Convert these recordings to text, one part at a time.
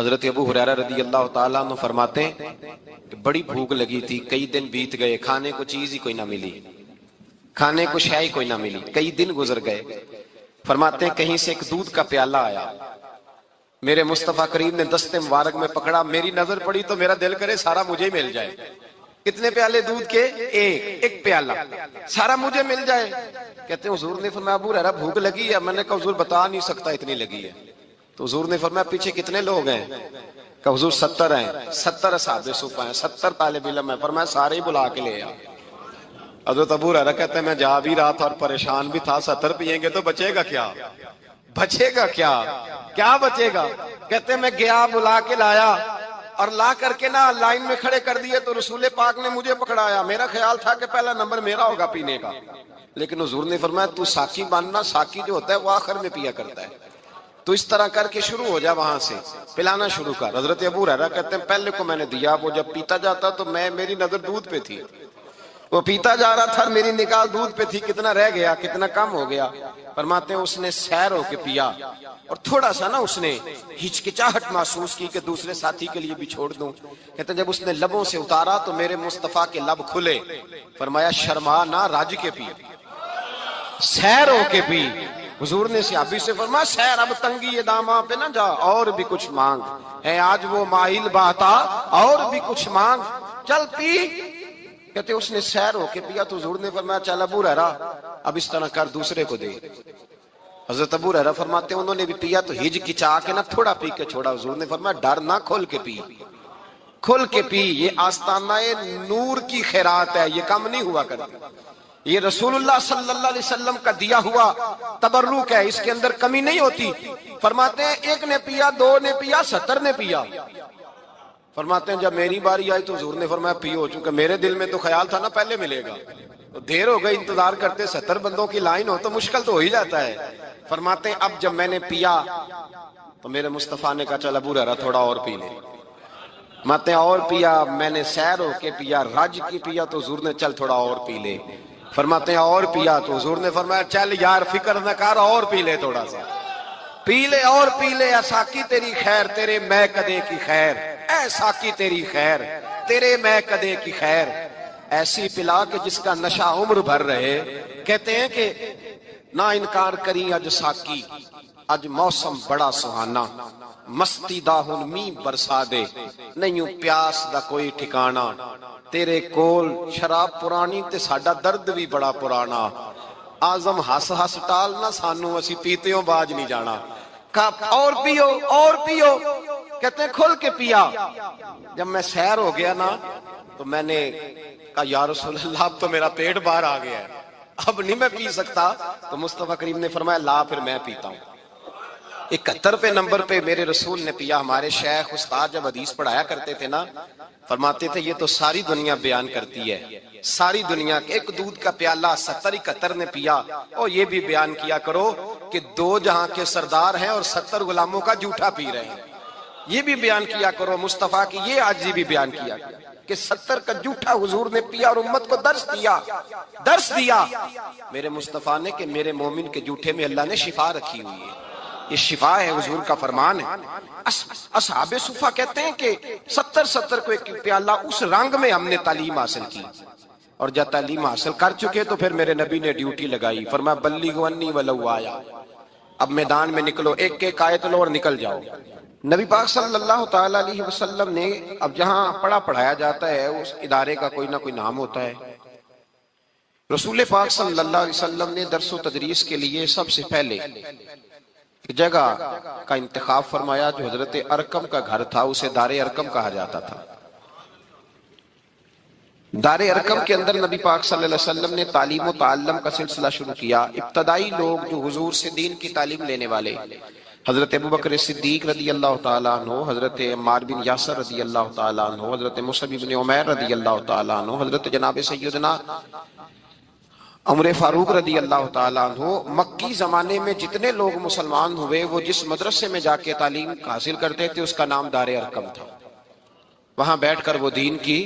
حضرت ابو ہریرہ رضی اللہ تعالیٰ عنہ فرماتے ہیں کہ بڑی بھوک لگی تھی، کئی دن بیت گئے، کھانے کو چیز ہی کوئی نہ ملی، کھانے کو شے ہی کوئی نہ ملی، کئی دن گزر گئے۔ فرماتے ہیں کہیں سے ایک دودھ کا پیالہ آیا، میرے مصطفیٰ کریم نے دست مبارک میں پکڑا، میری نظر پڑی تو میرا دل کرے سارا مجھے ہی مل جائے۔ کتنے پیالے دودھ کے؟ ایک پیالہ، سارا مجھے مل جائے۔ کہتے ہیں حضور نے فرمایا ابو ہریرہ بھوک لگی ہے؟ میں نے کہا حضور بتا نہیں سکتا اتنی لگی ہے۔ تو حضور نے فرمایا پیچھے کتنے لوگ ہیں؟ کہ حضور 70 ہیں، 70 اصحاب صفہ ہیں، 70 طالب علم ہیں۔ فرمایا سارے ہی بلا کے لے آ۔ حضرت ابو ہریرہ کہتے ہیں میں جا بھی رہا تھا اور پریشان بھی تھا، 70 پیئیں گے تو بچے گا کیا؟ بچے گا کیا؟ کیا بچے گا؟ کہتے ہیں میں گیا، بلا کے لایا، اور لا کر کے نا لائن میں کھڑے کر دیے تو رسول پاک نے مجھے پکڑایا۔ میرا خیال تھا کہ پہلا نمبر میرا ہوگا پینے کا، لیکن حضور نے فرمایا تو ساقی بننا، ساقی جو ہوتا ہے وہ آخر میں پیا کرتا ہے، تو اس طرح کر کے شروع ہو جا، وہاں سے پلانا شروع کر۔ حضرت ابو ہریرہ کہتے ہیں پہلے کو میں نے دیا، وہ جب پیتا جاتا تو میری نظر دودھ پہ تھی، وہ پیتا جا رہا تھا، میری نگاہ دودھ پہ تھی، کتنا رہ گیا، کتنا کم ہو گیا۔ فرماتے ہیں اس نے سیر ہو کے پیا، اور تھوڑا سا نا اس نے ہچکچاہٹ محسوس کی کہ دوسرے ساتھی کے لیے بھی چھوڑ دوں۔ کہتے ہیں جب اس نے لبوں سے اتارا تو میرے مصطفیٰ کے لب کھلے۔ فرمایا شرما نہ، رج کے پی، سیر ہو کے پی۔ حضور نے صحابی سے فرمایا سیر، اب تنگی یہ داماں پہ نہ جا، اور بھی کچھ مانگ ہے، آج وہ مائل بہتا اور بھی کچھ مانگ، چل پی۔ کہتے اس نے سیر ہو کے پیا تو حضور نے فرمایا چل ابو ہریرہ اب اس طرح کر، دوسرے کو دے۔ حضرت ابو ہریرہ فرماتے ہیں انہوں نے بھی پیا تو ہج کچا کے نہ تھوڑا پی کے چھوڑا۔ حضور نے فرمایا ڈر نہ، کھول کے پی، کھول کے پی، یہ آستانہ نور کی خیرات ہے، یہ کم نہیں ہوا کرتی، یہ رسول اللہ صلی اللہ علیہ وسلم کا دیا ہوا تبرک ہے، اس کے اندر کمی نہیں ہوتی۔ فرماتے ہیں ایک نے پیا، دو نے پیا، 70 نے پیا۔ فرماتے ہیں جب میری باری آئی تو حضور نے فرمایا پیو، چونکہ میرے دل میں تو خیال تھا نا پہلے ملے گا، تو دیر ہو گئی انتظار کرتے، 70 بندوں کی لائن ہو تو مشکل تو ہو ہی جاتا ہے۔ فرماتے ہیں اب جب میں نے پیا تو میرے مصطفیٰ نے کہا چل ابو ہریرہ تھوڑا اور پی لے۔ فرماتے ہیں اور پیا، میں نے سیر ہو کے پیا، رج کی پیا تو حضور نے چل تھوڑا اور پی لے۔ فرماتے ہیں اور پیا تو حضور نے فرمایا چل یار فکر نہ کر، اور پی لے، تھوڑا سا پی لے، اور پی لے۔ اے ساقی تیری خیر، تیرے میں کدے کی خیر، اے ساقی تیری خیر، تیرے میں کدے کی خیر، ایسی پلا کہ جس کا نشہ عمر بھر رہے۔ کہتے ہیں کہ نہ انکار کری اج ساقی، اج موسم بڑا سہانا، مستی دا ہن می برسا دے، نہیں پیاس دا کوئی ٹھکانا، تیرے کول شراب پرانی تے ساڈا درد بھی بڑا پرانا، آزم ہس ہس ٹال نہ سانو، اسی پیتیوں باج نہیں جانا۔ کہا اور پیو، اور پیو۔ کہتے ہیں کھل کے پیا۔ جب میں سیر ہو گیا نا تو میں نے کہا یا رسول اللہ اب تو میرا پیٹ باہر آ گیا ہے، اب نہیں میں پی سکتا۔ تو مصطفیٰ کریم نے فرمایا لا پھر میں پیتا ہوں۔ 71 نمبر پہ میرے رسول نے پیا۔ ہمارے شیخ استاد جب حدیث پڑھایا کرتے تھے نا، فرماتے تھے یہ تو ساری دنیا بیان کرتی ہے، ساری دنیا ایک دودھ کا پیالہ 70-71 نے پیا، اور یہ بھی بیان کیا کرو کہ 2 جہاں کے سردار ہیں اور 70 غلاموں کا جھوٹا پی رہے ہیں، یہ بھی بیان کیا کرو۔ مصطفیٰ کی یہ عاجزی بھی بیان کیا کہ 70 کا جھوٹا حضور نے پیا اور امت کو درس دیا، درس دیا میرے مصطفیٰ نے کہ میرے مومن کے جھوٹے میں اللہ نے شفا رکھی ہوئی ہے، یہ شفا ہے، حضور کا فرمان ہے۔ اصحاب صفہ کہتے ہیں کہ 70 کو ایک پیالہ، اس رنگ میں ہم نے تعلیم حاصل کی، اور جب تعلیم حاصل کر چکے تو پھر میرے نبی نے ڈیوٹی لگائی، فرمایا بلیغوا انی ولو آیا، اب میدان میں نکلو، ایک ایک آیت لو اور نکل جاؤ۔ نبی پاک صلی اللہ تعالی علیہ وسلم نے، اب جہاں پڑھایا جاتا ہے اس ادارے کا کوئی نہ کوئی نام ہوتا ہے، رسول پاک صلی اللہ علیہ وسلم نے درس و تدریس کے لیے سب سے پہلے ایک جگہ کا انتخاب فرمایا جو حضرت ارقم کا گھر تھا، اسے دار ارقم کہا جاتا تھا۔ دار ارقم کے اندر نبی پاک صلی اللہ علیہ وسلم نے تعلیم و تعلم کا سلسلہ شروع کیا۔ ابتدائی لوگ جو حضور سے دین کی تعلیم لینے والے، حضرت ابوبکر صدیق رضی اللہ تعالیٰ عنہ، حضرت عمار بن یاسر رضی اللہ تعالیٰ عنہ، حضرت مصعب بن عمیر رضی اللہ تعالیٰ عنہ، حضرت جناب سیدنا عمر فاروق رضی اللہ تعالیٰ عنہ، مکی زمانے میں جتنے لوگ مسلمان ہوئے وہ جس مدرسے میں جا کے تعلیم حاصل کرتے تھے اس کا نام دار ارقم تھا، وہاں بیٹھ کر وہ دین کی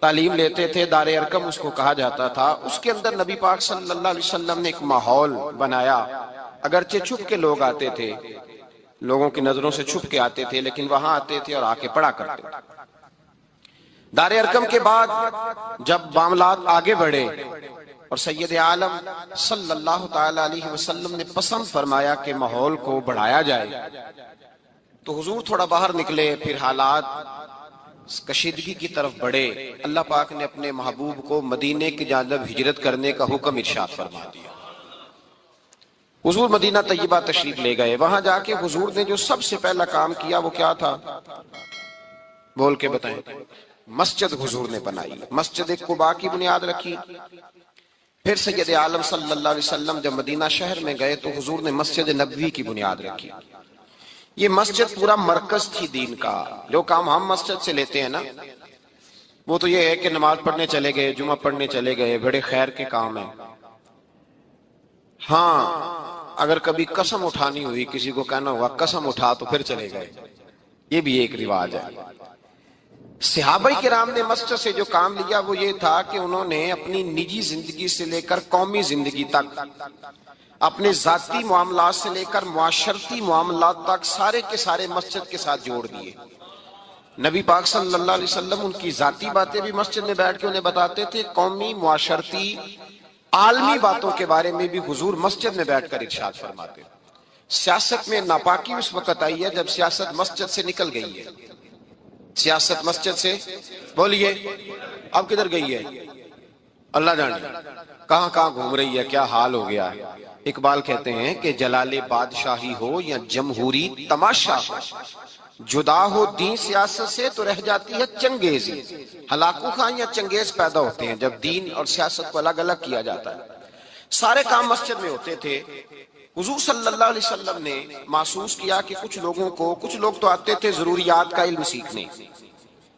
تعلیم لیتے تھے، دار ارقم اس کو کہا جاتا تھا۔ اس کے اندر نبی پاک صلی اللہ علیہ وسلم نے ایک ماحول بنایا، اگرچہ چھپ کے لوگ آتے تھے لوگوں کی نظروں سے چھپ کے آتے تھے، لیکن وہاں آتے تھے اور آ کے پڑھا کرتے تھے۔ دار ارقم کے بعد جب معاملات آگے بڑھے اور سید عالم صلی اللہ تعالی علیہ وسلم نے پسند فرمایا کہ ماحول کو بڑھایا جائے، تو حضور تھوڑا باہر نکلے، پھر حالات کشیدگی کی طرف بڑھے۔ اللہ پاک نے اپنے محبوب کو مدینے کی جانب ہجرت کرنے کا حکم ارشاد فرما دیا۔ حضور مدینہ طیبہ تشریف لے گئے۔ وہاں جا کے حضور نے جو سب سے پہلا کام کیا وہ کیا تھا؟ بول کے بتائیں۔ مسجد حضور نے بنائی، مسجد قباء کی بنیاد رکھی۔ پھر سید عالم صلی اللہ علیہ وسلم جب مدینہ شہر میں گئے تو حضور نے مسجد نبوی کی بنیاد رکھی۔ یہ مسجد پورا مرکز تھی دین کا۔ جو کام ہم مسجد سے لیتے ہیں نا، وہ تو یہ ہے کہ نماز پڑھنے چلے گئے، جمعہ پڑھنے چلے گئے، بڑے خیر کے کام ہیں۔ ہاں، اگر کبھی قسم اٹھانی ہوئی، کسی کو کہنا ہوا قسم اٹھا، تو پھر چلے گئے، یہ بھی ایک رواج ہے۔ صحابہ کرام نے مسجد سے جو کام لیا وہ یہ تھا کہ انہوں نے اپنی نجی زندگی سے لے کر قومی زندگی تک، اپنے ذاتی معاملات سے لے کر معاشرتی معاملات تک سارے کے سارے مسجد کے ساتھ جوڑ دیے۔ نبی پاک صلی اللہ علیہ وسلم ان کی ذاتی باتیں بھی مسجد میں بیٹھ کے انہیں بتاتے تھے، قومی، معاشرتی، عالمی باتوں کے بارے میں بھی حضور مسجد میں بیٹھ کر ارشاد فرماتے۔ سیاست میں ناپاکی اس وقت آئی ہے جب سیاست مسجد سے نکل گئی ہے۔ سیاست مسجد سے، بولیے اب کدھر گئی ہے؟ اللہ جانے کہاں کہاں گھوم رہی ہے، کیا حال ہو گیا ہے۔ اقبال کہتے ہیں کہ جلال بادشاہی ہو یا جمہوری تماشا ہو، جدا ہو دین سیاست سے تو رہ جاتی ہے چنگیزی۔ ہلاکو خان یا چنگیز پیدا ہوتے ہیں جب دین اور سیاست کو الگ الگ کیا جاتا ہے۔ سارے کام مسجد میں ہوتے تھے۔ حضور صلی اللہ علیہ وسلم نے محسوس کیا کہ کچھ لوگ تو آتے تھے ضروریات کا علم سیکھنے۔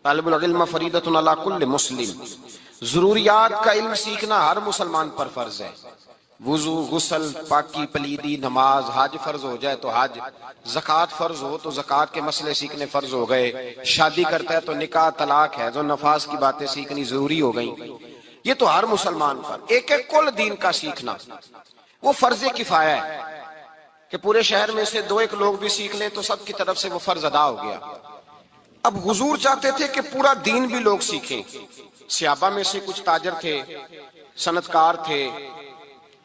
طالب العلم فریضۃ علی کل مسلم، ضروریات کا علم سیکھنا ہر مسلمان پر فرض ہے۔ وضو، غسل، پاکی پلیدی، نماز، حج فرض ہو جائے تو حج، زکوٰۃ فرض ہو تو زکوٰۃ کے مسئلے سیکھنے فرض ہو گئے، شادی کرتا ہے تو نکاح، طلاق، حیض و نفاس کی باتیں سیکھنی ضروری ہو گئیں۔ یہ تو ہر مسلمان پر، ایک ایک کل دین کا سیکھنا وہ فرض کفایہ ہے کہ پورے شہر میں سے 2-1 لوگ بھی سیکھ لیں تو سب کی طرف سے وہ فرض ادا ہو گیا۔ اب حضور چاہتے تھے کہ پورا دین بھی لوگ سیکھیں۔ صحابہ میں سے کچھ تاجر تھے، صنعتکار تھے،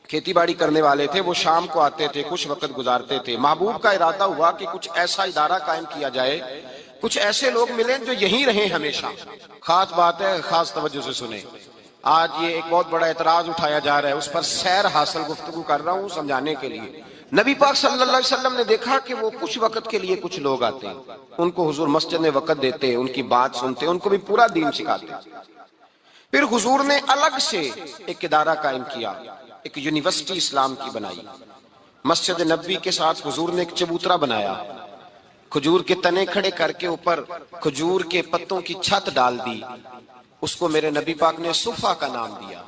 کھیتی باڑی کرنے والے تھے، وہ شام کو آتے تھے، کچھ وقت گزارتے تھے۔ محبوب کا ارادہ ہوا کہ کچھ ایسا ادارہ قائم کیا جائے، کچھ ایسے لوگ ملیں جو یہیں رہیں ہمیشہ۔ خاص بات ہے، خاص توجہ سے سنیں۔ آج یہ ایک بہت بڑا اعتراض اٹھایا جا رہا ہے، اس پر سیر حاصل گفتگو کر رہا ہوں سمجھانے کے لیے۔ نبی پاک صلی اللہ علیہ وسلم نے دیکھا کہ وہ کچھ وقت کے لیے کچھ لوگ آتے ہیں، ان کو حضور مسجد میں وقت دیتے، ان کی بات سنتے، ان کو بھی پورا دین سکھاتے۔ پھر حضور نے الگ سے ایک ادارہ قائم کیا، ایک یونیورسٹی اسلام کی بنائی۔ مسجد نبوی کے ساتھ حضور نے ایک چبوترا بنایا، کھجور کے تنے کھڑے کر کے اوپر کھجور کے پتوں کی چھت ڈال دی، اس کو میرے نبی پاک نے صفہ کا نام دیا۔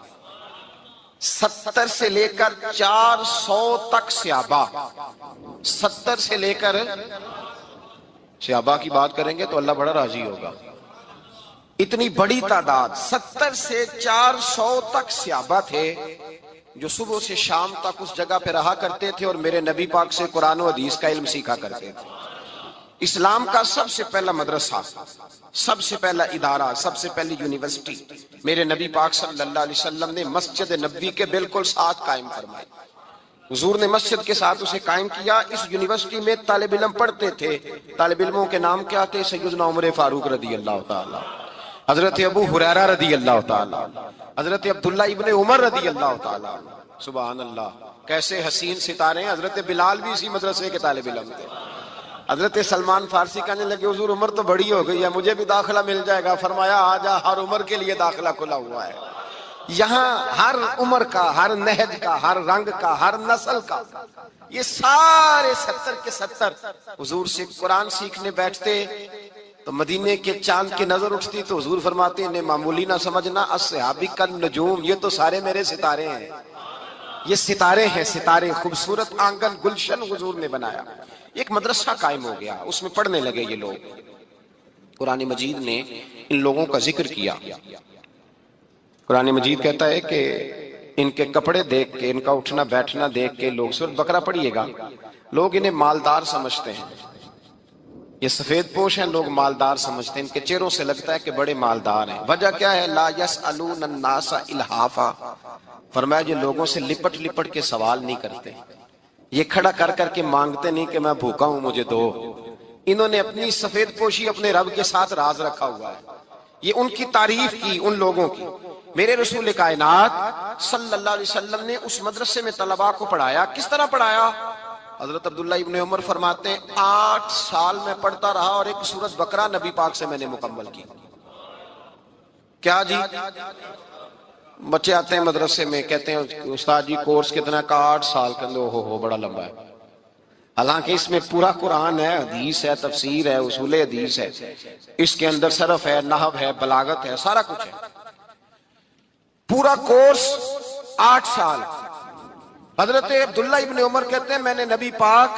70 سے لے کر 400 تک صحابہ، 70 سے لے کر، صحابہ کی بات کریں گے تو اللہ بڑا راضی ہوگا۔ اتنی بڑی تعداد، 70 سے 400 تک صحابہ تھے جو صبح سے شام تک اس جگہ پہ رہا کرتے تھے اور میرے نبی پاک سے قرآن و حدیث کا علم سیکھا کرتے تھے۔ اسلام کا سب سے پہلا مدرسہ، سب سے پہلا ادارہ، سب سے پہلی یونیورسٹی میرے نبی پاک صلی اللہ علیہ وسلم نے مسجد نبوی کے بالکل ساتھ قائم فرمائی۔ حضور نے مسجد کے ساتھ اسے قائم کیا۔ اس یونیورسٹی میں طالب علم پڑھتے تھے، طالب علموں کے نام کیا تھے؟ سیدنا عمر فاروق رضی اللہ تعالی، حضرت ابو ہریرہ رضی اللہ تعالی، حضرت عبداللہ ابن عمر رضی اللہ تعالی۔ سبحان اللہ، کیسے حسین ستارے ہیں۔ حضرت بلال بھی اسی مدرسے کے طالب علم تھے۔ حضرت سلمان فارسی کہنے لگے حضور عمر تو بڑی ہو گئی ہے، مجھے بھی داخلہ مل جائے گا۔ فرمایا آجا، ہر عمر کے لیے داخلہ کھلا ہوا ہے۔ یہاں ہر عمر کا، ہر نہج کا، ہر رنگ کا، ہر نسل کا، یہ سارے 70 کے 70 حضور سے قرآن سیکھنے بیٹھتے تو مدینے کے چاند کی نظر اٹھتی تو حضور فرماتے انہیں معمولی نہ سمجھنا، الصحابی کالنجوم، یہ تو سارے میرے ستارے ہیں، یہ ستارے ہیں، ستارے۔ خوبصورت آنگن گلشن حضور نے بنایا، ایک مدرسہ قائم ہو گیا، اس میں پڑھنے لگے یہ لوگ۔ قرآن مجید نے ان لوگوں کا ذکر کیا۔ قرآن مجید کہتا ہے کہ ان کے کپڑے دیکھ کے، ان کا اٹھنا بیٹھنا دیکھ کے لوگ، سورۃ بقرہ پڑھیے گا، لوگ انہیں مالدار سمجھتے ہیں، یہ سفید پوش ہیں، لوگ مالدار سمجھتے ہیں، ان کے چہروں سے لگتا ہے کہ بڑے مالدار ہیں۔ وجہ کیا ہے؟ لا یسألون الناس الحافا، فرمایا یہ لوگوں سے لپٹ لپٹ کے سوال نہیں کرتے، یہ کھڑا کر کر کے مانگتے نہیں کہ میں بھوکا ہوں مجھے دو۔ انہوں نے اپنی سفید پوشی اپنے رب کے ساتھ راز رکھا ہوا ہے۔ یہ ان کی تعریف کی، ان لوگوں کی۔ میرے رسول کائنات صلی اللہ علیہ وسلم نے اس مدرسے میں طلباء کو پڑھایا۔ کس طرح پڑھایا؟ حضرت عبداللہ ابن عمر فرماتے ہیں 8 سال میں پڑھتا رہا اور ایک سورۃ بقرہ نبی پاک سے میں نے مکمل کی۔ کیا جی؟ بچے آتے ہیں مدرسے میں، کہتے ہیں استاد جی کورس کتنا کا؟ 8 سال کا۔ ہو بڑا لمبا ہے۔ حالانکہ اس میں پورا قرآن ہے، حدیث ہے، تفسیر ہے، اصول حدیث ہے، اس کے اندر صرف ہے، نحو ہے، بلاغت ہے، سارا کچھ ہے۔ پورا کورس 8 سال۔ حضرت عبداللہ ابن عمر کہتے ہیں میں نے نبی پاک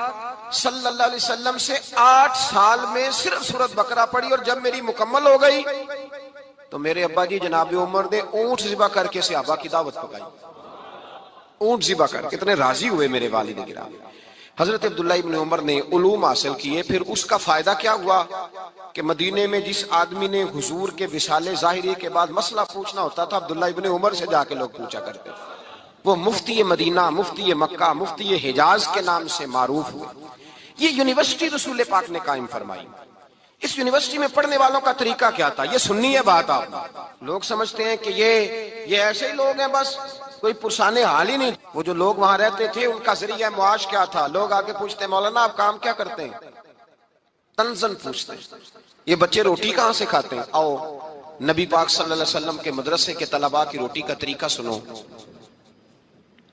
صلی اللہ علیہ وسلم سے 8 سال میں صرف سورۃ بقرہ پڑھی، اور جب میری مکمل ہو گئی تو میرے ابا جی جناب عمر نے اونٹ ذبح کر کے صحابہ کی دعوت پکائی۔ اونٹ ذبح کر، کتنے راضی ہوئے میرے والد گرامی۔ حضرت عبداللہ ابن عمر نے علوم حاصل کیے، پھر اس کا فائدہ کیا ہوا کہ مدینے میں جس آدمی نے حضور کے وصال ظاہری کے بعد مسئلہ پوچھنا ہوتا تھا، عبداللہ ابن عمر سے جا کے لوگ پوچھا کرتے تھے۔ وہ مفتی مدینہ، مفتی مکہ، مفتی حجاز کے نام سے معروف ہوئے۔ یہ یونیورسٹی رسول پاک نے قائم فرمائی۔ اس یونیورسٹی میں پڑھنے والوں کا طریقہ کیا تھا؟ یہ سننی ہے بات آپ، لوگ سمجھتے ہیں کہ یہ ایسے ہی لوگ ہیں، بس کوئی پرسانے حال ہی نہیں۔ وہ جو لوگ وہاں رہتے تھے ان کا ذریعہ معاش کیا تھا؟ لوگ آگے پوچھتے ہیں مولانا آپ کام کیا کرتے ہیں؟ تنزن پوچھتے ہیں یہ بچے روٹی کہاں سے کھاتے ہیں؟ آؤ نبی پاک صلی اللہ علیہ وسلم کے مدرسے کے طلباء کی روٹی کا طریقہ سنو۔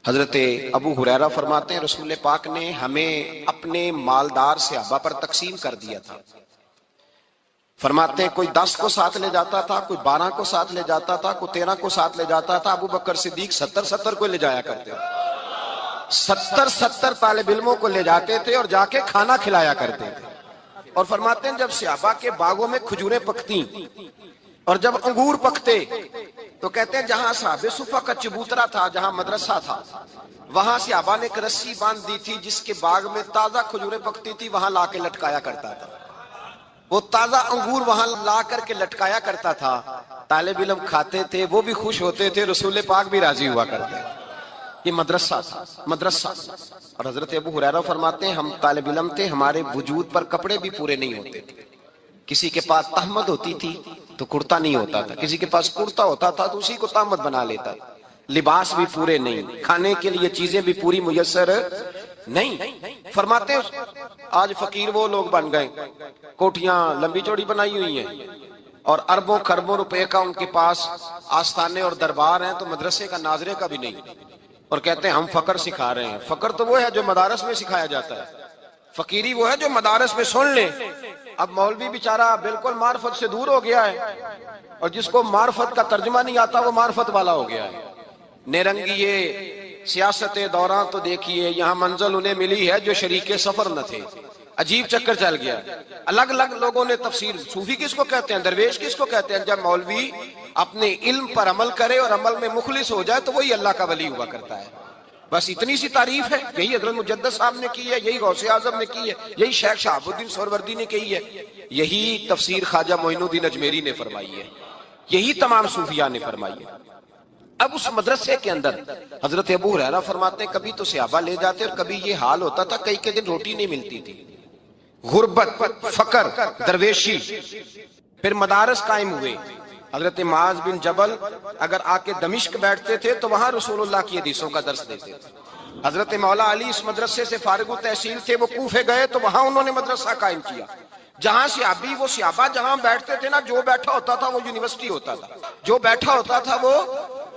حضرت ابو ہریرہ فرماتے ہیں رسول پاک نے ہمیں اپنے مالدار صحابہ پر تقسیم کر دیا تھا۔ فرماتے ہیں کوئی 10 کو ساتھ لے جاتا تھا، کوئی 12 کو ساتھ لے جاتا تھا، کوئی 13 کو ساتھ لے جاتا تھا۔ ابو بکر صدیق 70 کو لے جایا کرتے تھے، 70 طالب علموں کو لے جاتے تھے اور جا کے کھانا کھلایا کرتے تھے۔ اور فرماتے ہیں جب صحابہ کے باغوں میں کھجوریں پکتی اور جب انگور پکتے تو کہتے ہیں جہاں صحابہ صفہ کا چبوترا تھا، جہاں مدرسہ تھا، وہاں صحابہ نے ایک رسی باندھ دی تھی، جس کے باغ میں تازہ کھجوریں پکتی تھی وہاں لا کے لٹکایا کرتا تھا۔ وہ تازہ انگور وہاں لا کر کے لٹکایا کرتا تھا، طالب علم کھاتے تھے، وہ بھی خوش ہوتے تھے، رسول پاک بھی راضی ہوا کرتے۔ یہ مدرسہ تھا، مدرسہ۔ اور حضرت ابو ہریرہ فرماتے ہیں ہم طالب علم تھے، ہمارے وجود پر کپڑے بھی پورے نہیں ہوتے تھے۔ کسی کے پاس تہمد ہوتی تھی تو کرتا نہیں ہوتا تھا، کسی کے پاس کرتا ہوتا تھا تو اسی کو تہمد بنا لیتا تھا۔ لباس بھی پورے نہیں، کھانے کے لیے چیزیں بھی پوری میسر نہیں۔ فرماتے ہیں آج فقیر وہ لوگ بن گئے، کوٹھیاں لمبی چوڑی بنائی ہوئی ہیں اور اربوں خربوں روپے کا ان کے پاس آستانے اور دربار ہیں، تو مدرسے کا ناظرے کا بھی نہیں، اور کہتے ہیں ہم فقر سکھا رہے ہیں۔ فقر تو وہ ہے جو مدارس میں سکھایا جاتا ہے، فقیری وہ ہے جو مدارس میں سن لیں۔ اب مولوی بیچارہ بالکل معرفت سے دور ہو گیا ہے، اور جس کو معرفت کا ترجمہ نہیں آتا وہ معرفت والا ہو گیا ہے۔ نیرنگیے سیاست دوران تو دیکھیے یہاں منزل انہیں ملی ہے جو شریک سفر نہ تھے، عجیب چکر چل گیا۔ الگ الگ لوگوں نے تفسیر، صوفی کس کو کہتے ہیں، درویش کس کو کہتے ہیں؟ جب مولوی اپنے علم پر عمل کرے اور عمل میں مخلص ہو جائے تو وہی اللہ کا ولی ہوا کرتا ہے۔ بس اتنی سی تعریف ہے، یہی حضرت مجدد صاحب نے کی ہے، یہی غوث اعظم نے کی ہے، یہی شیخ شہاب الدین سہروردی نے کی ہے، یہی تفسیر خواجہ معین الدین اجمیری نے فرمائی ہے، یہی تمام صوفیاء نے فرمائی ہے۔ اب اس مدرسے کے اندر حضرت ابو ہریرہ فرماتے ہیں کبھی تو صحابہ لے جاتے اور کبھی یہ حال ہوتا تھا کئی دن روٹی نہیں ملتی تھی، غربت، فقر، درویشی۔ پھر مدارس قائم ہوئے۔ حضرت معاذ بن جبل اگر آ کے دمشق بیٹھتے تھے تو وہاں رسول اللہ کی حدیثوں کا درس دیتے تھے۔ حضرت مولا علی اس مدرسے سے فارغ التحصیل تھے، وہ کوفے گئے تو وہاں انہوں نے مدرسہ قائم کیا۔ جہاں صحابی وہ صحابہ جہاں بیٹھتے تھے نا، جو بیٹھا ہوتا تھا وہ یونیورسٹی ہوتا تھا، جو بیٹھا ہوتا تھا وہ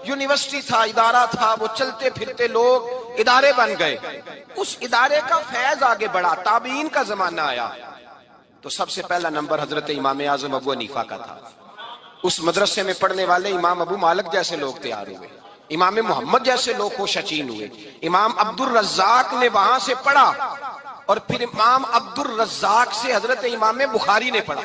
یونیورسٹی تھا، ادارہ تھا، وہ چلتے پھرتے لوگ ادارے بن گئے۔ اس ادارے کا فیض آگے بڑھا، تابعین کا زمانہ آیا تو سب سے پہلا نمبر حضرت امام اعظم ابو حنیفہ کا تھا۔ اس مدرسے میں پڑھنے والے امام ابو مالک جیسے لوگ تیار ہوئے، امام محمد جیسے لوگ خوش اچین ہوئے۔ امام عبد الرزاق نے وہاں سے پڑھا اور پھر امام عبد الرزاق سے حضرت امام بخاری نے پڑھا،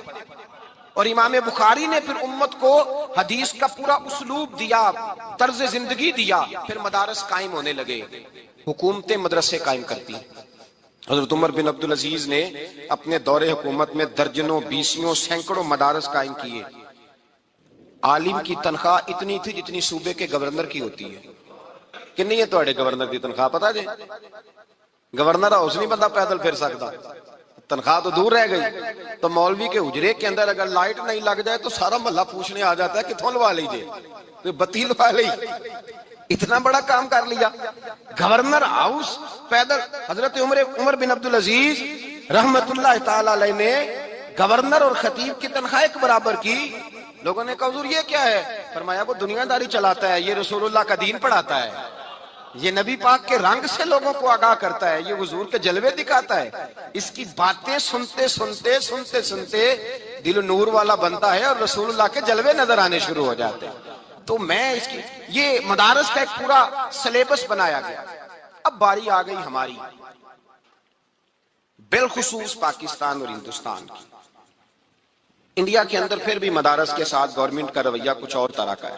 اور امام بخاری نے پھر امت کو حدیث کا پورا اسلوب دیا، طرز زندگی دیا۔ پھر مدارس قائم ہونے لگے، حکومتیں مدرسے قائم کرتی ہیں۔ حضرت عمر بن عبدالعزیز نے اپنے دور حکومت میں درجنوں بیسیوں سینکڑوں مدارس قائم کیے. عالم کی تنخواہ اتنی تھی جتنی صوبے کے گورنر کی ہوتی ہے. کنی ہے تھوڑے گورنر کی تنخواہ پتا جی؟ گورنر ہاؤس نہیں بندہ پیدل پھر سکتا, تنخواہ تو دور رہ گئی. تو مولوی کے حجرے کے اندر اگر لائٹ نہیں لگ جائے تو سارا محلہ پوچھنے آ جاتا ہے کتوں لوا لیجیے, تو بتی لوا لی. اتنا بڑا کام کر لیا. گورنر ہاؤس پیدل. حضرت عمر بن عبدالعزیز رحمت اللہ تعالی علیہ نے گورنر اور خطیب کی تنخواہ ایک برابر کی. لوگوں نے کہا حضور یہ کیا ہے؟ فرمایا وہ دنیا داری چلاتا ہے, یہ رسول اللہ کا دین پڑھاتا ہے, یہ نبی پاک کے رنگ سے لوگوں کو آگاہ کرتا ہے, یہ حضور کے جلوے دکھاتا ہے. اس کی باتیں سنتے سنتے سنتے سنتے دل نور والا بنتا ہے اور رسول اللہ کے جلوے نظر آنے شروع ہو جاتے ہیں. تو میں اس کی یہ مدارس کا ایک پورا سلیبس بنایا گیا. اب باری آ گئی ہماری, بالخصوص پاکستان اور ہندوستان کی. انڈیا کے اندر پھر بھی مدارس کے ساتھ گورنمنٹ کا رویہ کچھ اور طرح کا ہے.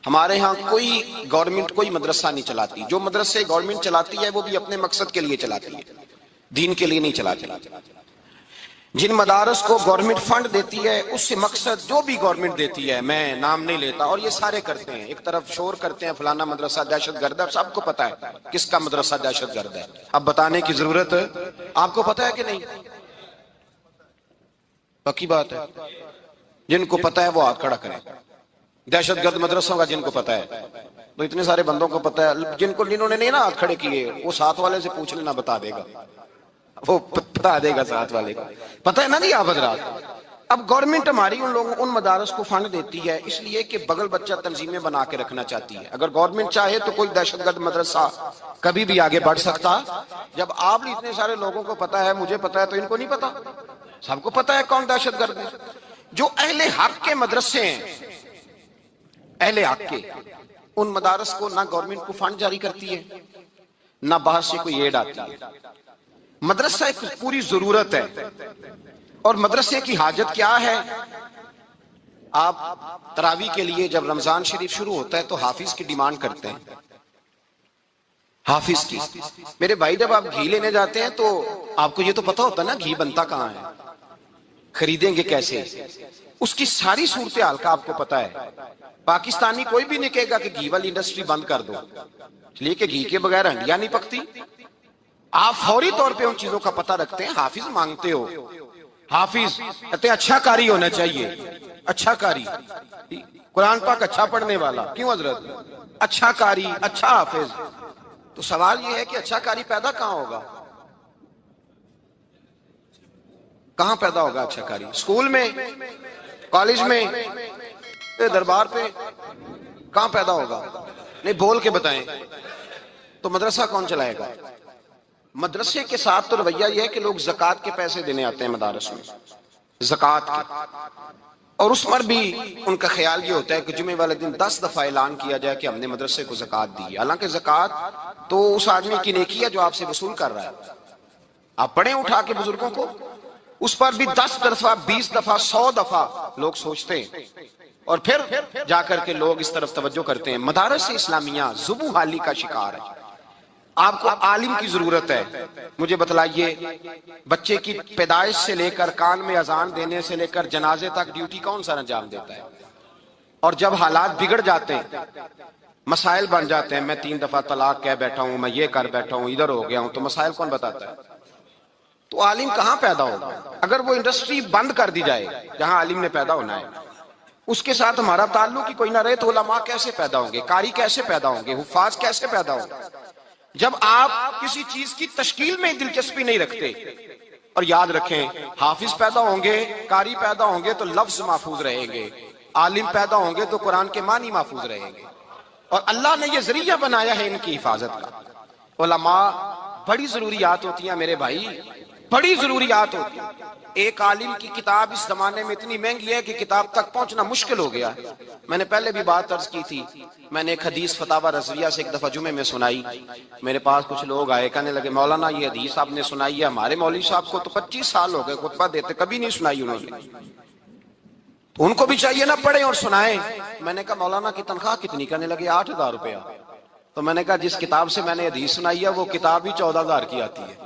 ہمارے ہاں کوئی گورنمنٹ کوئی مدرسہ نہیں چلاتی. جو مدرسے گورنمنٹ چلاتی ہے وہ بھی اپنے مقصد کے لیے چلاتی ہے, دین کے لیے نہیں چلاتی. جن مدارس کو گورنمنٹ فنڈ دیتی ہے اس سے مقصد جو بھی گورنمنٹ دیتی ہے, میں نام نہیں لیتا, اور یہ سارے کرتے ہیں. ایک طرف شور کرتے ہیں فلانا مدرسہ دہشت گرد ہے, سب کو پتا ہے کس کا مدرسہ دہشت گرد ہے. اب بتانے کی ضرورت ہے, آپ کو پتا ہے کہ نہیں؟ پکی بات ہے. جن کو پتا ہے وہ ہاتھ کھڑا کرے. دہشت گرد مدرسوں کا جن کو پتا ہے, تو اتنے سارے بندوں کو پتا ہے. جنہوں نے نہیں نا ہاتھ کھڑے کیے وہ ساتھ والے سے پوچھ لینا, بتا دے گا, وہ بتا دے گا ساتھ والے کو. پتہ ہے نا جی آپ حضرات. اب گورنمنٹ ہماری ان مدارس کو فنڈ دیتی ہے اس لیے کہ بغل بچہ تنظیمیں بنا کے رکھنا چاہتی ہے. اگر گورنمنٹ چاہے تو کوئی دہشت گرد مدرسہ کبھی بھی آگے بڑھ سکتا. جب آپ اتنے سارے لوگوں کو پتا ہے, مجھے پتا ہے, تو ان کو نہیں پتا؟ سب کو پتا ہے کون دہشت گرد ہے. جو اہل حق کے مدرسے ہیں, اہل حق کے, ان مدارس کو نہ گورنمنٹ کو فنڈ جاری کرتی ہے نہ باہر سے کوئی ایڈ آتی ہے. مدرسہ ایک پوری ضرورت ہے. اور مدرسے کی حاجت کیا ہے؟ آپ تراویح کے لیے جب رمضان شریف شروع ہوتا ہے تو حافظ کی ڈیمانڈ کرتے ہیں, حافظ کی. میرے بھائی جب آپ گھی لینے جاتے ہیں تو آپ کو یہ تو پتا ہوتا ہے نا گھی بنتا کہاں ہے, خریدیں گے کیسے, اس کی ساری صورتحال کا آپ کو پتا ہے. پاکستانی کوئی بھی نہیں کہے گا کہ گھی والی انڈسٹری بند کر دو, اس لیے کہ گھی کے بغیر ہنڈیاں نہیں پکتی. آپ فوری طور پہ ان چیزوں کا پتہ رکھتے ہیں. حافظ مانگتے ہو, حافظ کہتے ہیں اچھا قاری ہونا چاہیے. اچھا قاری, قرآن پاک اچھا پڑھنے والا. کیوں حضرت؟ اچھا قاری, اچھا حافظ. تو سوال یہ ہے کہ اچھا قاری پیدا کہاں ہوگا؟ کہاں پیدا ہوگا اچھا قاری؟ اسکول میں, کالج میں, دربار پہ, کہاں پیدا ہوگا؟ نہیں بول کے بتائیں. تو مدرسہ کون چلائے گا؟ مدرسے کے ساتھ تو رویہ یہ ہے کہ لوگ زکوٰۃ کے پیسے دینے آتے ہیں مدارس میں, زکوٰۃ کے. اور اس پر بھی ان کا خیال یہ ہوتا ہے کہ جمعے والے دن 10 دفعہ اعلان کیا جائے کہ ہم نے مدرسے کو زکوٰۃ دی ہے. حالانکہ زکوٰۃ تو اس آدمی کی نیکی ہے جو آپ سے وصول کر رہا ہے. آپ پڑھیں اٹھا کے بزرگوں کو, اس پر بھی 10 دفعہ 20 دفعہ 100 دفعہ لوگ سوچتے ہیں, اور پھر جا کر کے لوگ اس طرف توجہ کرتے ہیں. مدارس اسلامیہ ذبح حالی کا شکار ہے. آپ کو عالم کی ضرورت ہے. مجھے بتلائیے, بچے کی پیدائش سے لے کر کان میں اذان دینے سے لے کر جنازے تک ڈیوٹی کون سا انجام دیتا ہے؟ اور جب حالات بگڑ جاتے ہیں, مسائل بن جاتے ہیں, میں 3 دفعہ طلاق کہہ بیٹھا ہوں, میں یہ کر بیٹھا ہوں, ادھر ہو گیا ہوں, تو مسائل کون بتاتا ہے؟ تو عالم کہاں پیدا ہوگا؟ اگر وہ انڈسٹری بند کر دی جائے جہاں عالم نے پیدا ہونا ہے, اس کے ساتھ ہمارا تعلق ہی کوئی نہ رہے, تو علماء کیسے پیدا ہوں گے, قاری کیسے پیدا ہوں گے, حفاظ کیسے پیدا ہوں گے؟ جب آپ کسی چیز کی تشکیل میں دلچسپی نہیں رکھتے. اور یاد رکھیں, حافظ پیدا ہوں گے, قاری پیدا ہوں گے تو لفظ محفوظ رہیں گے, عالم پیدا ہوں گے تو قرآن کے معنی محفوظ رہیں گے. اور اللہ نے یہ ذریعہ بنایا ہے ان کی حفاظت کا. علماء بڑی ضروریات ہوتی ہیں میرے بھائی, بڑی ضروریات ہوتی ہیں. ایک عالم کی کتاب اس زمانے میں اتنی مہنگی ہے کہ کتاب تک پہنچنا مشکل ہو گیا. میں نے پہلے بھی بات عرض کی تھی, میں نے ایک حدیث فتاوی رضویہ سے ایک دفعہ جمعے میں سنائی. میرے پاس کچھ لوگ آئے, کہنے لگے مولانا یہ حدیث آپ نے سنائی ہے, ہمارے مولوی صاحب کو تو 25 سال ہو گئے خطبہ دیتے, کبھی نہیں سنائی انہوں نے. ان کو بھی چاہیے نہ پڑھیں اور سنائیں. میں نے کہا مولانا کی تنخواہ کتنی؟ کہنے لگے 8,000 روپیہ. تو میں نے کہا جس کتاب سے میں نے حدیث سنائی ہے وہ کتاب ہی 14,000 کی آتی ہے.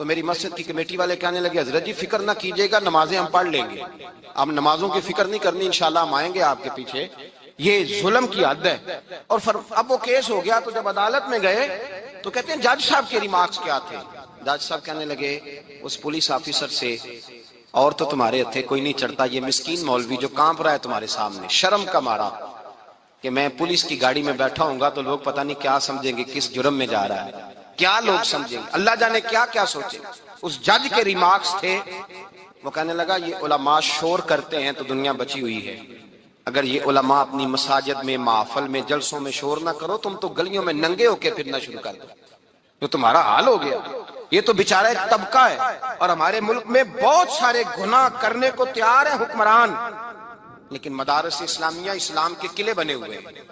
تو میری مسجد کی کمیٹی والے کہنے لگے حضرت جی فکر نہ کیجیے گا، نمازیں ہم پڑھ لیں گے، اب نمازوں کی فکر نہیں کرنی، انشاءاللہ ہم آئیں گے آپ کے پیچھے، یہ ظلم کی حد ہے۔ اور اب وہ کیس ہو گیا تو جب عدالت میں گئے تو کہتے ہیں جج صاحب کے ریمارکس کیا تھے؟ جج صاحب کہنے لگے اس پولیس آفیسر سے، اور تو تمہارے ہتھے کوئی نہیں چڑھتا، یہ مسکین مولوی جو کانپ رہا ہے تمہارے سامنے، شرم کا مارا کہ میں پولیس کی گاڑی میں بیٹھا ہوں گا تو لوگ پتہ نہیں کیا سمجھیں گے، کس جرم میں جا رہا ہے، کیا لوگ سمجھیں گے، اللہ جانے کیا کیا سوچیں۔ اس جج کے ریمارکس تھے، وہ کہنے لگا یہ علماء شور کرتے ہیں تو دنیا بچی ہوئی ہے، اگر یہ علماء اپنی مساجد میں، محافل میں، جلسوں میں شور نہ کرو، تم تو گلیوں میں ننگے ہو کے پھرنا شروع کر دو، جو تمہارا حال ہو گیا۔ یہ تو بیچارہ ایک طبقہ ہے، اور ہمارے ملک میں بہت سارے گناہ کرنے کو تیار ہیں حکمران، لیکن مدارس اسلامیہ اسلام کے قلعے بنے ہوئے ہیں،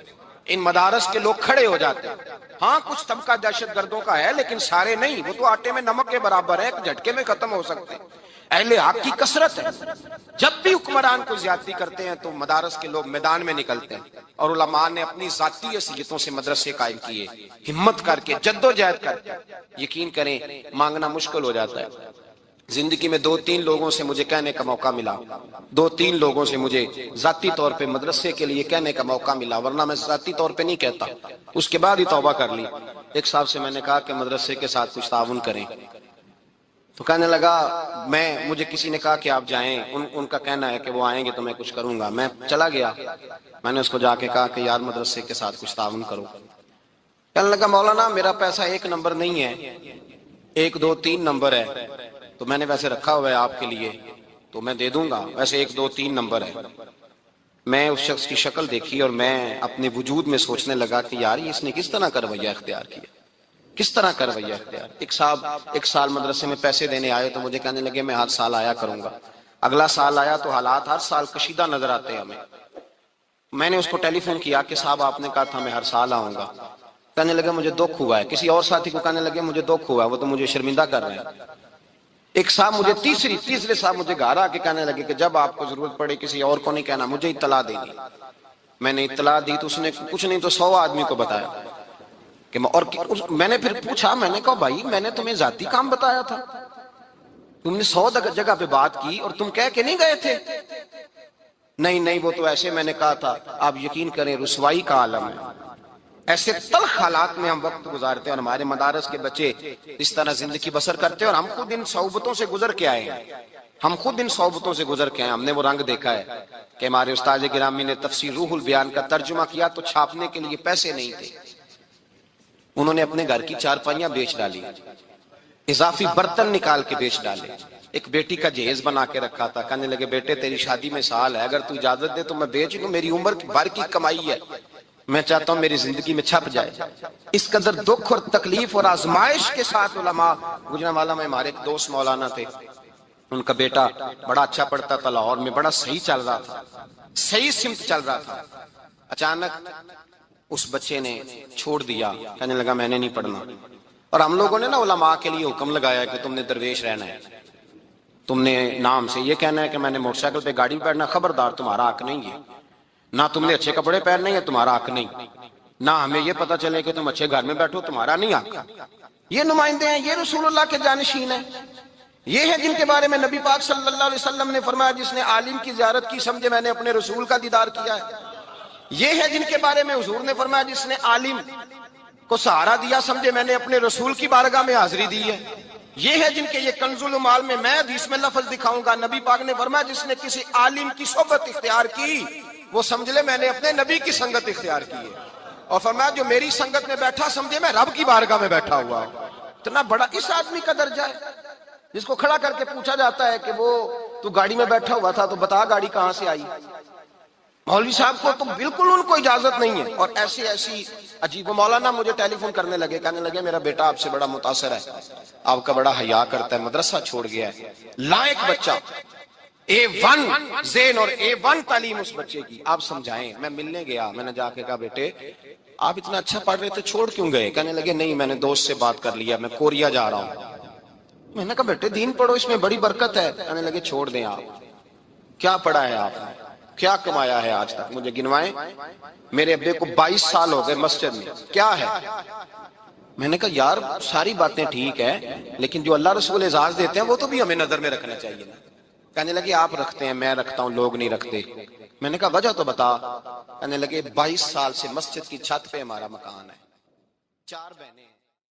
ان مدارس کے لوگ کھڑے ہو جاتے ہیں۔ ہاں کچھ طبقہ دہشت گردوں کا ہے، لیکن سارے نہیں، وہ تو آٹے میں نمک کے برابر ہے، ایک جھٹکے میں ختم ہو سکتے ہیں۔ اہل حق کی کثرت ہے، جب بھی حکمران کو زیادتی کرتے ہیں تو مدارس کے لوگ میدان میں نکلتے ہیں، اور علماء نے اپنی ذاتی حیثیتوں سے مدرسے قائم کیے، ہمت کر کے، جد و جہد کر کے۔ یقین کریں مانگنا مشکل ہو جاتا ہے۔ زندگی میں 2-3 لوگوں سے مجھے کہنے کا موقع ملا، 2-3 لوگوں سے مجھے ذاتی طور پہ مدرسے کے لیے کہنے کا موقع ملا، ورنہ میں ذاتی طور پہ نہیں کہتا، اس کے بعد ہی توبہ کر لی۔ ایک صاحب سے میں نے کہا کہ مدرسے کے ساتھ کچھ تعاون کریں، تو کہنے لگا مجھے کسی نے کہا کہ آپ جائیں، ان کا کہنا ہے کہ وہ آئیں گے تو میں کچھ کروں گا۔ میں چلا گیا، میں نے اس کو جا کے کہا کہ یار مدرسے کے ساتھ کچھ تعاون کرو۔ کہنے لگا مولانا میرا پیسہ 1 نمبر نہیں ہے، 1 2 3 نمبر ہے، تو میں نے ویسے رکھا ہوا ہے آپ کے لیے تو میں دے دوں گا، ویسے 1 2 3 نمبر ہے۔ میں اس شخص کی شکل دیکھی اور میں اپنے وجود میں سوچنے لگا کہ یار یہ اس نے کس طرح کا رویہ اختیار کیا، کس طرح کا رویہ اختیار۔ ایک صاحب 1 سال مدرسے میں پیسے دینے آئے تو مجھے کہنے لگے میں ہر سال آیا کروں گا۔ اگلا سال آیا تو حالات ہر سال کشیدہ نظر آتے ہیں ہمیں۔ میں نے اس کو ٹیلی فون کیا کہ صاحب آپ نے کہا تھا میں ہر سال آؤں گا۔ کہنے لگے مجھے دکھ ہوا ہے، کسی اور ساتھی کو کہنے لگے مجھے دکھ ہوا ہے، وہ تو مجھے شرمندہ کر رہے ہیں۔ ایک صاحب مجھے تیسرے صاحب مجھے گھر آ کے کہنے لگے کہ جب آپ کو ضرورت پڑے کسی اور کو نہیں کہنا، مجھے اطلاع دینی۔ میں نے اطلاع دی تو اس نے کچھ نہیں تو 100 آدمی کو بتایا کہ اور میں نے پھر پوچھا، میں نے کہا بھائی میں نے تمہیں ذاتی کام بتایا تھا، تم نے 100 جگہ پہ بات کی اور تم کہہ کے نہیں گئے تھے؟ نہیں وہ تو ایسے میں نے کہا تھا۔ آپ یقین کریں رسوائی کا عالم ہے، ایسے تلخ حالات میں ہم وقت گزارتے ہیں، اور ہمارے مدارس کے بچے اس طرح زندگی بسر کرتے ہیں، اور ہم خود ان صعوبتوں سے گزر کے آئے ہیں، ہم نے وہ رنگ دیکھا ہے کہ ہمارے استاد گرامی نے تفسیر روح البیان کا ترجمہ کیا تو چھاپنے کے لیے پیسے نہیں تھے، انہوں نے اپنے گھر کی چارپائیاں بیچ ڈالی، اضافی برتن نکال کے بیچ ڈالے، ایک بیٹی کا جہیز بنا کے رکھا تھا، کہنے لگے بیٹے تیری شادی میں سال ہے، اگر تو اجازت دے تو میں بیچ دوں، میری عمر بھر کی کمائی ہے، میں چاہتا ہوں میری زندگی میں چھپ جائے۔ اس قدر دکھ اور تکلیف اور آزمائش کے ساتھ علماء گجرانوالہ میں ہمارے ایک دوست مولانا تھے، ان کا بیٹا بڑا اچھا پڑھتا تھا، لاہور میں بڑا صحیح چل رہا تھا، صحیح سمت چل رہا تھا، اچانک اس بچے نے چھوڑ دیا، کہنے لگا میں نے نہیں پڑھنا۔ اور ہم لوگوں نے نا علماء کے لیے حکم لگایا کہ تم نے درویش رہنا ہے، تم نے نام سے یہ کہنا ہے کہ میں نے موٹر سائیکل پہ گاڑی بیٹھنا، خبردار تمہارا حق نہیں ہے، نہ تم نے اچھے کپڑے پہننے ہیں تمہارا حق نہیں، نہ ہمیں یہ پتا چلے کہ تم اچھے گھر میں بیٹھو تمہارا نہیں حق۔ یہ نمائندے ہیں، یہ رسول اللہ کے جانشین ہیں، یہ ہیں جن کے بارے میں نبی پاک صلی اللہ علیہ وسلم نے فرمایا جس نے عالم کی زیارت کی سمجھے میں نے اپنے رسول کا دیدار کیا ہے۔ یہ ہے جن کے بارے میں حضور نے فرمایا جس نے عالم کو سہارا دیا سمجھے میں نے اپنے رسول کی بارگاہ میں حاضری دی ہے۔ یہ ہے جن کے یہ کنز المال میں میں حدیث میں لفظ دکھاؤں گا، نبی پاک نے فرمایا جس نے کسی عالم کی صحبت اختیار کی وہ سمجھ لے میں نے اپنے نبی کی سنگت اختیار کی ہے، اور فرمایا جو میری سنگت میں بیٹھا سمجھے میں رب کی بارگاہ میں بیٹھا ہوا ہوں۔ اتنا بڑا اس آدمی کا درجہ ہے جس کو کھڑا کر کے پوچھا جاتا ہے کہ وہ تو گاڑی میں بیٹھا ہوا تھا تو بتا گاڑی کہاں سے آئی۔ مولوی صاحب کو تو بالکل ان کو اجازت نہیں ہے، اور ایسی عجیب۔ مولانا مجھے ٹیلی فون کرنے لگے، کہنے لگے میرا بیٹا آپ سے بڑا متاثر ہے، آپ کا بڑا حیا کرتا ہے، مدرسہ چھوڑ گیا ہے، لائق بچہ، A1 ذہن اور A1 تعلیم اس بچے کی، آپ سمجھائیں۔ میں ملنے گیا، میں نے جا کے کہا بیٹے آپ اتنا اچھا پڑھ رہے تھے چھوڑ کیوں گئے؟ کہنے لگے نہیں میں نے دوست سے بات کر لیا، میں کوریا جا رہا ہوں۔ میں نے کہا بیٹے دین پڑھو، اس میں بڑی برکت ہے۔ کہنے لگے چھوڑ دیں آپ، کیا پڑھا ہے آپ نے، کیا کمایا ہے آج تک، مجھے گنوائیں۔ میرے ابے کو 22 سال ہو گئے مسجد میں، کیا ہے میں نے کہا یار ساری باتیں ٹھیک ہے لیکن جو اللہ رسول اعزاز دیتے ہیں وہ تو بھی ہمیں نظر میں رکھنا چاہیے نا. کہنے لگے آپ رکھتے ہیں، میں رکھتا ہوں، لوگ نہیں رکھتے. میں نے کہا وجہ تو بتا. کہنے لگے 22 سال سے مسجد کی چھت پہ ہمارا مکان ہے، 4 بہنیں ہیں.